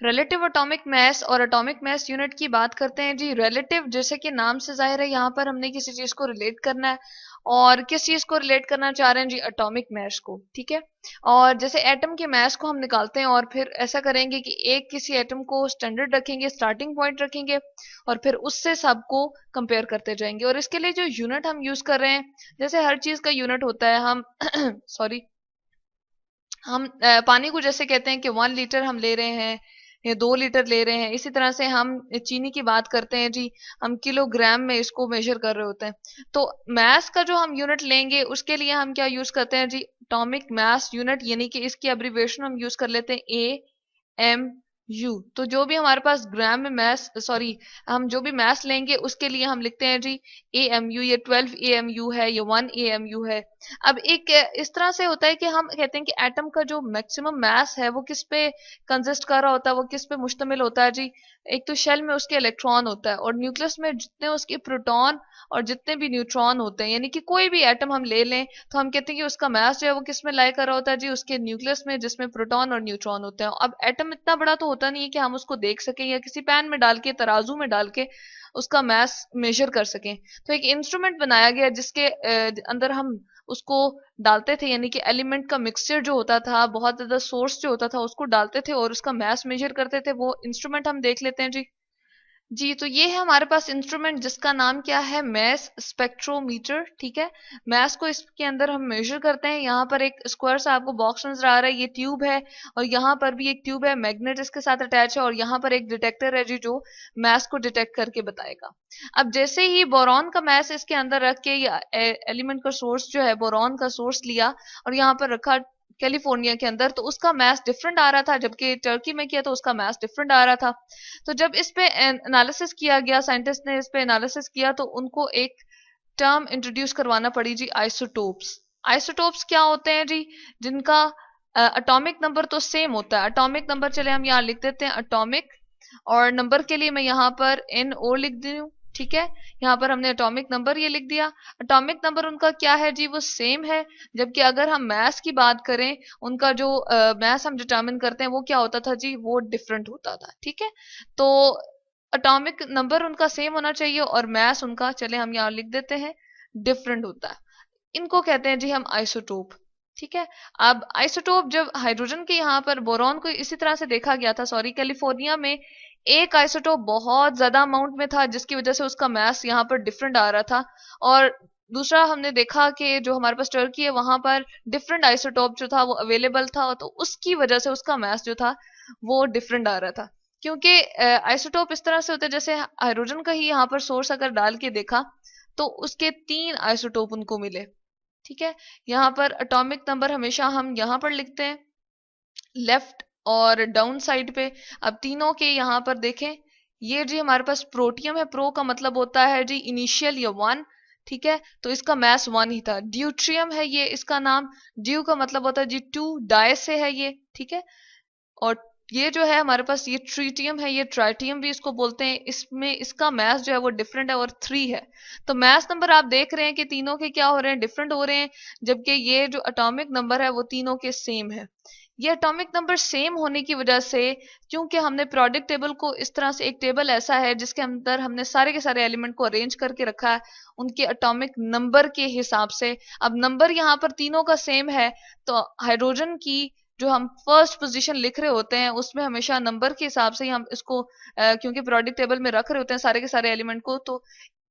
Relative atomic mass और atomic mass unit की बात करते हैं जी। रिलेटिव जैसे कि नाम से जाहिर है, यहाँ पर हमने किसी चीज को रिलेट करना है, और किस चीज को रिलेट करना चाह रहे हैं जी? एटॉमिक मास को, ठीक है। और जैसे एटम के मास को हम निकालते हैं और फिर ऐसा करेंगे कि एक किसी एटम को स्टैंडर्ड रखेंगे, स्टार्टिंग पॉइंट रखेंगे, और फिर उससे सबको कंपेयर करते जाएंगे। और इसके लिए जो यूनिट हम यूज कर रहे हैं, जैसे हर चीज का यूनिट होता है, हम सॉरी, हम पानी को जैसे कहते हैं कि 1 लीटर हम ले रहे हैं या 2 लीटर ले रहे हैं, इसी तरह से हम चीनी की बात करते हैं जी, हम किलोग्राम में इसको मेजर कर रहे होते हैं। तो मैस का जो हम यूनिट लेंगे उसके लिए हम क्या यूज करते हैं जी? एटॉमिक मास यूनिट, यानी कि इसकी एब्रीविएशन हम यूज कर लेते हैं AMU। तो जो भी हमारे पास ग्राम में मैस, सॉरी, हम जो भी मैस लेंगे उसके लिए हम लिखते हैं जी AMU। ये 12 AMU है, ये 1 AMU है। अब एक इस तरह से होता है कि हम कहते हैं कि एटम का जो मैक्सिमम मास है वो किस पे कंसिस्ट कर रहा होता है, वो किस पे मुश्तमिल होता है जी? एक तो शेल में उसके इलेक्ट्रॉन होता है, और न्यूक्लियस में जितने उसके प्रोटॉन और जितने भी न्यूट्रॉन होते हैं, यानी कि कोई भी एटम हम ले लें तो हम कहते हैं कि उसका मास जो है वो किस में लाई कर रहा होता है जी? उसके न्यूक्लियस में, जिसमें प्रोटॉन और न्यूट्रॉन होते हैं। अब एटम इतना बड़ा तो होता नहीं है कि हम उसको देख सकें या किसी पैन में डाल के, तराजू में डाल के उसका मास मेजर कर सकें। तो एक इंस्ट्रूमेंट बनाया गया जिसके अंदर हम उसको डालते थे, यानी कि एलिमेंट का मिक्सचर जो होता था, बहुत ज्यादा सोर्स जो होता था, उसको डालते थे और उसका मास मेजर करते थे। वो इंस्ट्रूमेंट हम देख लेते हैं जी। जी, तो ये है हमारे पास इंस्ट्रूमेंट जिसका नाम क्या है? मैस स्पेक्ट्रोमीटर, ठीक है। मैस को इसके अंदर हम मेजर करते हैं। यहाँ पर एक स्क्वायर सा आपको बॉक्स नजर आ रहा है, ये ट्यूब है, और यहाँ पर भी एक ट्यूब है, मैग्नेट इसके साथ अटैच है, और यहाँ पर एक डिटेक्टर है जी जो मैस को डिटेक्ट करके बताएगा। अब जैसे ही बोरॉन का मैस इसके अंदर रख के, या एलिमेंट का सोर्स जो है बोरॉन का सोर्स लिया और यहाँ पर रखा कैलिफोर्निया के अंदर, तो उसका मैस डिफरेंट आ रहा था, जबकि टर्की में किया तो उसका मैस डिफरेंट आ रहा था। तो जब इस पे एनालिसिस किया गया, साइंटिस्ट ने इस पे एनालिसिस किया, तो उनको एक टर्म इंट्रोड्यूस करवाना पड़ी जी, आइसोटोप्स। आइसोटोप्स क्या होते हैं जी? जिनका एटॉमिक नंबर तो सेम होता है। एटॉमिक नंबर चले हम यहाँ लिख देते हैं एटॉमिक, और नंबर के लिए मैं यहाँ पर NO लिख दूं, ठीक है। यहाँ पर हमने एटॉमिक नंबर ये लिख दिया। एटॉमिक नंबर उनका क्या है जी? वो सेम है। जबकि अगर हम मैस की बात करें, उनका जो मैस हम डिटरमिन करते हैं वो क्या होता था जी? वो डिफरेंट होता था, ठीक है। तो एटॉमिक नंबर उनका सेम होना चाहिए और मैस उनका, चले हम यहाँ लिख देते हैं, डिफरेंट होता है। इनको कहते हैं जी हम आइसोटोप, ठीक है। अब आइसोटोप, जब हाइड्रोजन के यहाँ पर बोरॉन को इसी तरह से देखा गया था, सॉरी, कैलिफोर्निया में एक आइसोटोप बहुत ज्यादा अमाउंट में था, जिसकी वजह से उसका मास यहाँ पर डिफरेंट आ रहा था। और दूसरा हमने देखा कि जो हमारे पास टर्की है, वहां पर डिफरेंट आइसोटोप जो था वो अवेलेबल था, तो उसकी वजह से उसका मास जो था वो डिफरेंट आ रहा था। क्योंकि आइसोटोप इस तरह से होते हैं, जैसे हाइड्रोजन का ही यहाँ पर सोर्स अगर डाल के देखा तो उसके 3 आइसोटोप उनको मिले, ठीक है। यहाँ पर एटॉमिक नंबर हमेशा हम यहाँ पर लिखते हैं लेफ्ट और डाउन साइड पे। अब तीनों के यहाँ पर देखें, ये जी हमारे पास प्रोटियम है, प्रो का मतलब होता है जी इनिशियल या 1, ठीक है। तो इसका मास 1 ही था। ड्यूट्रियम है ये इसका नाम, ड्यू का मतलब होता है जी 2, डाय से है ये, ठीक है। और ये जो है हमारे पास, ये ट्रीटियम है, ये ट्राइटियम भी इसको बोलते हैं। इसमें इसका मास जो है वो डिफरेंट है और 3 है। तो मास नंबर आप देख रहे हैं कि तीनों के क्या हो रहे हैं? डिफरेंट हो रहे हैं। जबकि ये जो एटॉमिक नंबर है वो तीनों के सेम है। ये एटॉमिक नंबर सेम होने की वजह से, क्योंकि हमने प्रोडिक्ट टेबल को इस तरह से, एक टेबल ऐसा है जिसके अंदर हमने सारे के सारे एलिमेंट को अरेंज करके रखा है उनके एटॉमिक नंबर के हिसाब से। अब नंबर यहाँ पर तीनों का सेम है, तो हाइड्रोजन की जो हम फर्स्ट पोजीशन लिख रहे होते हैं उसमें हमेशा नंबर के हिसाब से ही हम इसको, क्योंकि प्रोडिक्ट टेबल में रख रहे होते हैं सारे के सारे एलिमेंट को, तो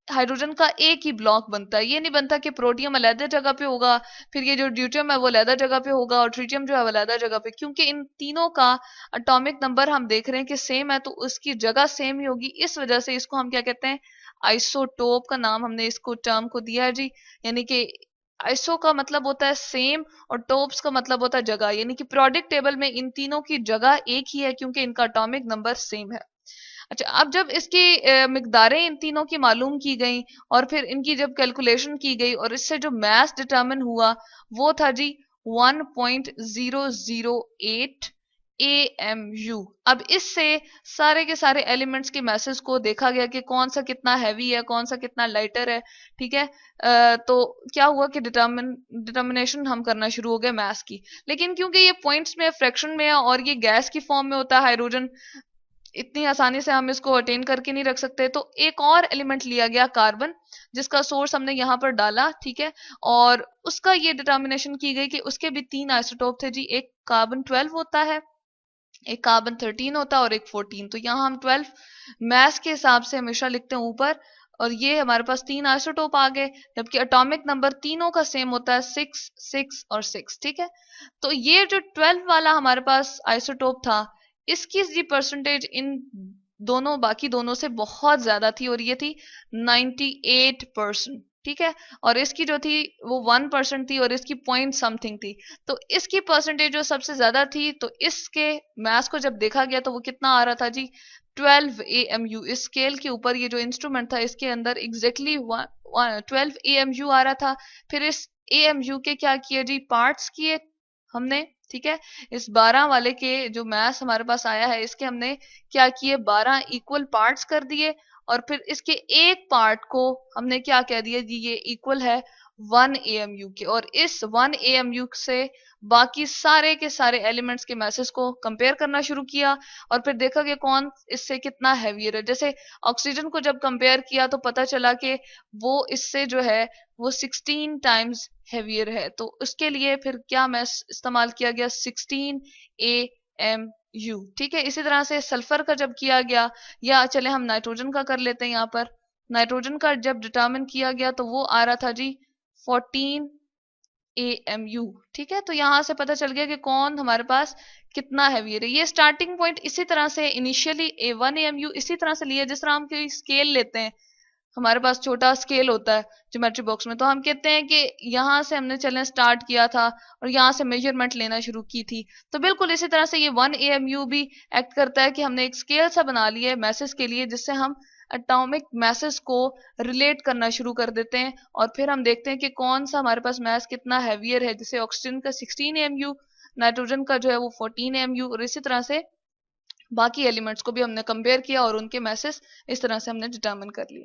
हाइड्रोजन का एक ही ब्लॉक बनता है। ये नहीं बनता कि प्रोटियम अलग जगह पे होगा, फिर ये जो ड्यूटियम है वो अलग जगह पे होगा, और ट्रिटियम जो है वो अलग जगह पे। क्योंकि इन तीनों का एटॉमिक नंबर हम देख रहे हैं कि सेम है, तो उसकी जगह सेम ही होगी। इस वजह से इसको हम क्या कहते हैं? आइसोटोप का नाम हमने इसको टर्म को दिया है जी। यानी कि आइसो का मतलब होता है सेम, और टोप्स का मतलब होता है जगह, यानी कि प्रोडिक्ट टेबल में इन तीनों की जगह एक ही है क्योंकि इनका एटॉमिक नंबर सेम है। अच्छा, अब जब इसकी मिकदारें इन तीनों की मालूम की गई और फिर इनकी जब कैलकुलेशन की गई और इससे जो मास डिटरमिन हुआ वो था जी 1.008 AMU। अब इससे सारे के सारे एलिमेंट्स के मैसेज को देखा गया कि कौन सा कितना हैवी है, कौन सा कितना लाइटर है। ठीक है, तो क्या हुआ कि डिटर्मिनेशन हम करना शुरू हो गए मैस की। लेकिन क्योंकि ये पॉइंट्स में, फ्रैक्शन में है और ये गैस की फॉर्म में होता है हाइड्रोजन, इतनी आसानी से हम इसको अटेन करके नहीं रख सकते, तो एक और एलिमेंट लिया गया कार्बन, जिसका सोर्स हमने यहाँ पर डाला। ठीक है, और उसका ये डिटर्मिनेशन की गई कि उसके भी 3 आइसोटोप थे जी। एक कार्बन 12 होता है, एक कार्बन 13 होता है और एक 14। तो यहाँ हम 12 मैस के हिसाब से हमेशा लिखते हैं ऊपर, और ये हमारे पास 3 आइसोटोप आ गए, जबकि एटॉमिक नंबर तीनों का सेम होता है, 6, 6 और 6। ठीक है, तो ये जो 12 वाला हमारे पास आइसोटोप था, इसकी जी परसेंटेज इन दोनों, बाकी दोनों से बहुत ज्यादा थी, और ये थी 98%। ठीक है, और इसकी जो थी वो 1% थी, और इसकी पॉइंट समथिंग थी। तो इसकी परसेंटेज जो सबसे ज्यादा थी, तो इसके मैथ्स को जब देखा गया तो वो कितना आ रहा था जी, 12 AMU। इस स्केल के ऊपर ये जो इंस्ट्रूमेंट था, इसके अंदर एग्जैक्टली 12 AMU आ रहा था। फिर इस AMU के क्या किए जी, पार्ट्स किए हमने। ठीक है, इस 12 वाले के जो मैथ्स हमारे पास आया है, इसके हमने क्या किए, 12 इक्वल पार्ट्स कर दिए, और फिर इसके एक पार्ट को हमने क्या कह दिया जी, ये इक्वल है 1 AMU के। और इस 1 AMU से बाकी सारे के सारे एलिमेंट्स के मैसेज को कंपेयर करना शुरू किया, और फिर देखा कि कौन इससे कितना हैवियर है। जैसे ऑक्सीजन को जब कंपेयर किया तो पता चला कि वो इससे जो है वो 16 टाइम्स हैवियर है। तो उसके लिए फिर क्या मैस इस्तेमाल किया गया, 16 AMU। ठीक है, इसी तरह से सल्फर का जब किया गया, या चले हम नाइट्रोजन का कर लेते हैं। यहाँ पर नाइट्रोजन का जब डिटरमिन किया गया तो वो आ रहा था जी 14 AMU। ठीक है, तो यहां से पता चल गया कि कौन हमारे पास कितना हैवी है। ये स्टार्टिंग पॉइंट इसी तरह से इनिशियली 1 AMU इसी तरह से लिया, जिस तरह हम कोई स्केल लेते हैं, हमारे पास छोटा स्केल होता है ज्योमेट्री बॉक्स में, तो हम कहते हैं कि यहाँ से हमने चलना स्टार्ट किया था और यहाँ से मेजरमेंट लेना शुरू की थी। तो बिल्कुल इसी तरह से ये 1 AMU भी एक्ट करता है कि हमने एक स्केल सा बना लिया है मैसेज के लिए, जिससे हम एटॉमिक मैसेज को रिलेट करना शुरू कर देते हैं, और फिर हम देखते हैं कि कौन सा हमारे पास मैस कितना हैवियर है। जैसे ऑक्सीजन का 16 AMU, नाइट्रोजन का जो है वो 14 AMU, और इसी तरह से बाकी एलिमेंट्स को भी हमने कंपेयर किया और उनके मैसेज इस तरह से हमने डिटरमिन कर लिया।